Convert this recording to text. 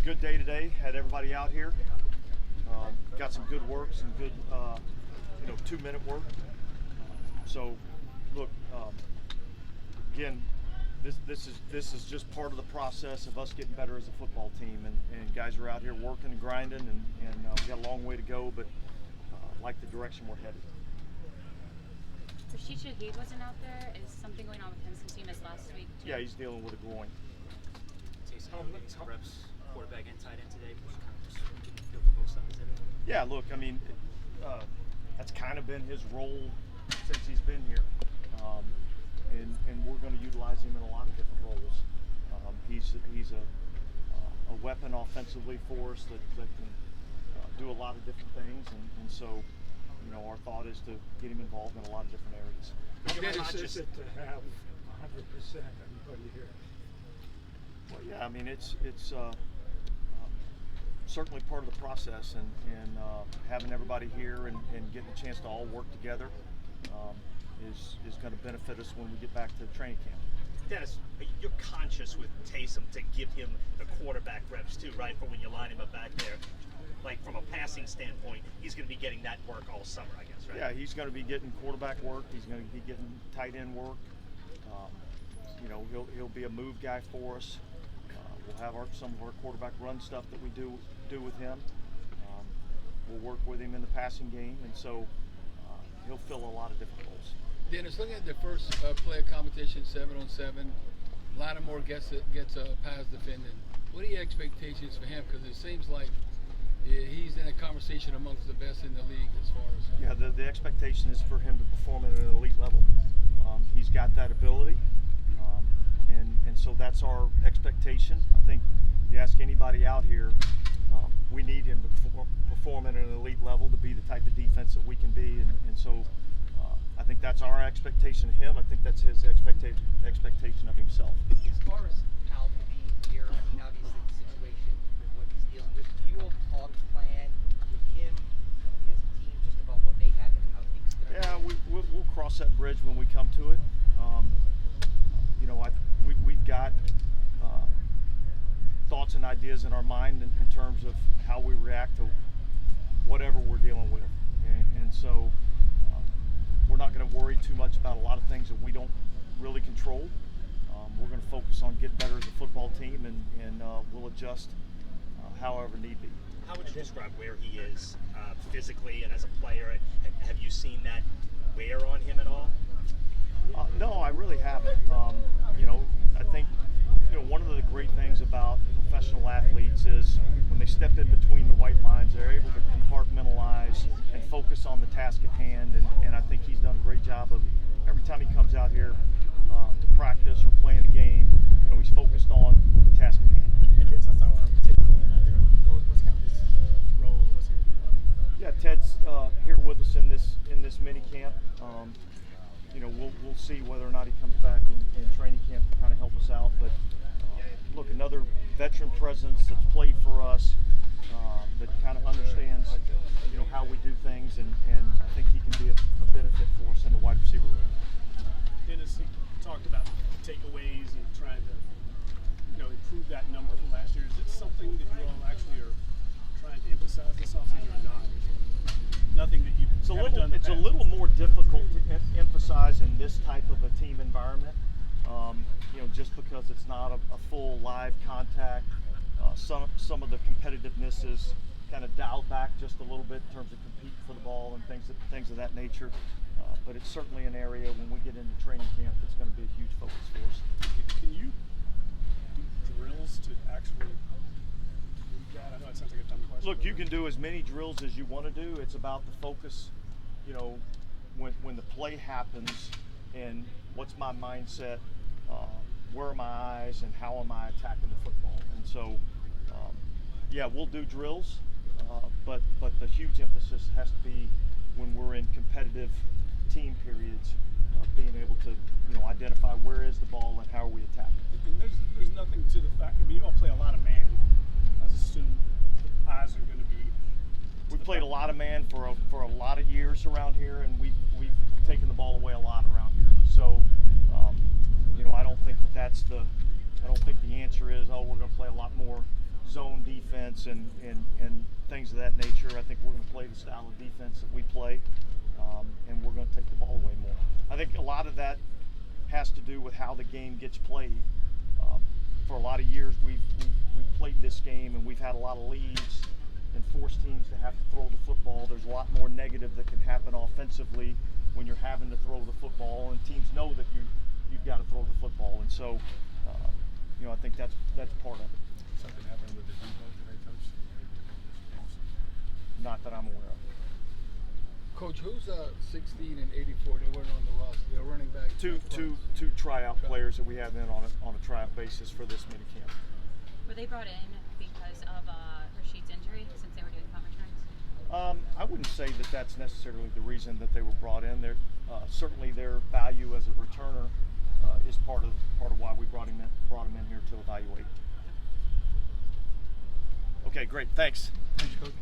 good day today. Had everybody out here. Got some good work, some good 2-minute work. So look, again, this is just part of the process of us getting better as a football team, and guys are out here working and grinding, and we got a long way to go, but like the direction we're headed. Rashid Shaheed wasn't out there. Is something going on with him since he missed last week? Yeah, he's dealing with a groin. Taysom Hill some reps, quarterback and tight end today, but kind of just getting feel for both sides of it. Yeah, look, I mean, that's kind of been his role since he's been here, and we're going to utilize him in a lot of different roles. He's a weapon offensively for us that can do a lot of different things, and so our thought is to get him involved in a lot of different areas. Dennis says it to have 100% everybody here. Well, yeah, I mean it's certainly part of the process, and having everybody here and getting a chance to all work together is going to benefit us when we get back to training camp. Dennis, you're conscious with Taysom to give him the quarterback reps too, right? For when you line him up back there, like from a passing standpoint, he's going to be getting that work all summer, I guess, right? Yeah, he's going to be getting quarterback work. He's going to be getting tight end work. He'll be a move guy for us. We'll have some of our quarterback run stuff that we do with him. We'll work with him in the passing game, and so he'll fill a lot of different roles. Dennis, looking at the first play of competition, 7-on-7, Lattimore gets a pass defending. What are your expectations for him? Because it seems like he's in a conversation amongst the best in the league as far as. Yeah, the expectation is for him to perform at an elite level. He's got that ability, and so that's our expectation. I think you ask anybody out here, we need him to perform at an elite level to be the type of defense that we can be, and so I think that's our expectation of him. I think that's his expectation of himself. As far as Calvin being here, I mean, obviously the situation with what he's dealing with, do you all talk plan with him and his team just about what may happen and how things are going to Yeah, we'll cross that bridge when we come to it. We've got thoughts and ideas in our mind in terms of how we react to whatever we're dealing with, and so we're not going to worry too much about a lot of things that we don't really control. We're going to focus on getting better as a football team, and we'll adjust however need be. How would you describe where he is physically and as a player? Have you seen that wear on him at all? No, I really haven't. I think one of the great things about professional athletes is when they step in between the white lines, they're able to compartmentalize and focus on the task at hand. And I think he's done a great job of every time he comes out here to practice or playing a game, he's focused on the task at hand. And so, what's kind of his role? What's he doing? Yeah, Ted's here with us in this mini camp. We'll see whether or not he comes back in training camp to kind of help us out. But look, another veteran presence that's played for us, that kind of understands, how we do things, and I think he can be a benefit for us in the wide receiver room. Dennis, he talked about takeaways and trying to, improve that number from last year. Is it something that you all actually are trying to emphasize this offseason or not? Nothing that you haven't done in the It's a past? little more difficult to emphasize in this type of a team environment, just because it's not a full live contact. Some of the competitiveness is kind of dialed back just a little bit in terms of competing for the ball and things of that nature. But it's certainly an area when we get into training camp that's going to be a huge focus for us. Can you do drills to actually improve that? I know it sounds like a dumb question. Look, you can do as many drills as you want to do. It's about the focus, when the play happens, and what's my mindset, where are my eyes, and how am I attacking the football. And so, we'll do drills, but the huge emphasis has to be when we're in competitive team periods, being able to identify where is the ball and how are we attacking. And there's nothing to the fact. I mean, you all play a lot of man. I assume the eyes are going to be. We played a lot of man for a lot of years around here, and we've taken the ball away a lot around here. So, I don't think the answer is, we're going to play a lot more zone defense and things of that nature. I think we're going to play the style of defense that we play, and we're going to take the ball away more. I think a lot of that has to do with how the game gets played. For a lot of years, we've played this game and we've had a lot of leads and forced teams to have to throw the football. There's a lot more negative that can happen offensively when you're having to throw the football, and teams know that you've got to throw the football. And so, I think that's part of it. Something happened with the defense today, Coach? Not that I'm aware of. Coach, who's 16 and 84? They weren't on the roster. They're running back. Two tryout players that we have in on a tryout basis for this mini camp. Were they brought in because of Rashid's injury since they were doing punt returns? I wouldn't say that that's necessarily the reason that they were brought in. They're, certainly their value as a returner is part of why we brought him in here to evaluate. Okay, great. Thanks. Thanks, Coach.